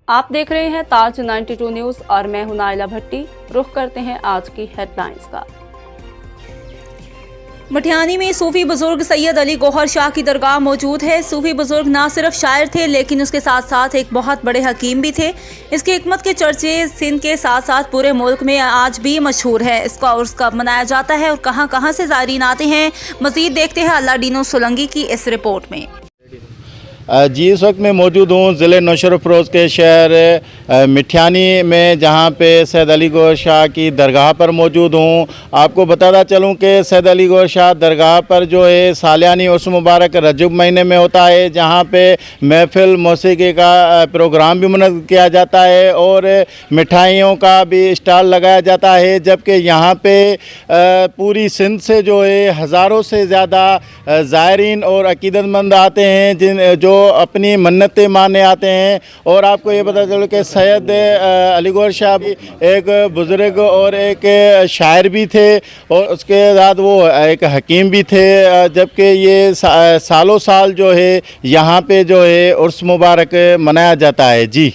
आप देख रहे हैं ताज 92 न्यूज और मैं हूं नाइला भट्टी। रुख करते हैं आज की हेडलाइंस का। मटियानी में सूफी बुजुर्ग सैयद अली गौहर शाह की दरगाह मौजूद है। सूफी बुजुर्ग न सिर्फ शायर थे लेकिन उसके साथ साथ एक बहुत बड़े हकीम भी थे। इसकी हिकमत के चर्चे सिंध के साथ साथ पूरे मुल्क में आज भी मशहूर है। इसका उर्स कब मनाया जाता है और कहां कहां से ज़ायरीन आते हैं, मज़ीद देखते हैं अल्लादीनो सोलंकी की इस रिपोर्ट में। जी, इस वक्त मैं मौजूद हूँ ज़िले नौशहर अफरोज़ के शहर मिठियानी में, जहाँ पे सैयद अली गौहर शाह की दरगाह पर मौजूद हूँ। आपको बताता चलूँ कि सैयद अली गौहर शाह दरगाह पर जो है सालियानी उर्स मुबारक रजब महीने में होता है, जहाँ पे महफ़िल मौसीकी का प्रोग्राम भी मुनक़्क़िद किया जाता है और मिठाइयों का भी स्टॉल लगाया जाता है। जबकि यहाँ पे पूरी सिंध से जो है हज़ारों से ज़्यादा ज़ायरीन और अक़ीदतमंद आते हैं जो अपनी मन्नतें मानने आते हैं। और आपको ये पता चलो कि सैयद अली गौहर शाह भी एक बुज़ुर्ग और एक शायर भी थे और उसके बाद वो एक हकीम भी थे। जबकि ये सालों साल जो है यहाँ पे जो है उर्स मुबारक मनाया जाता है। जी।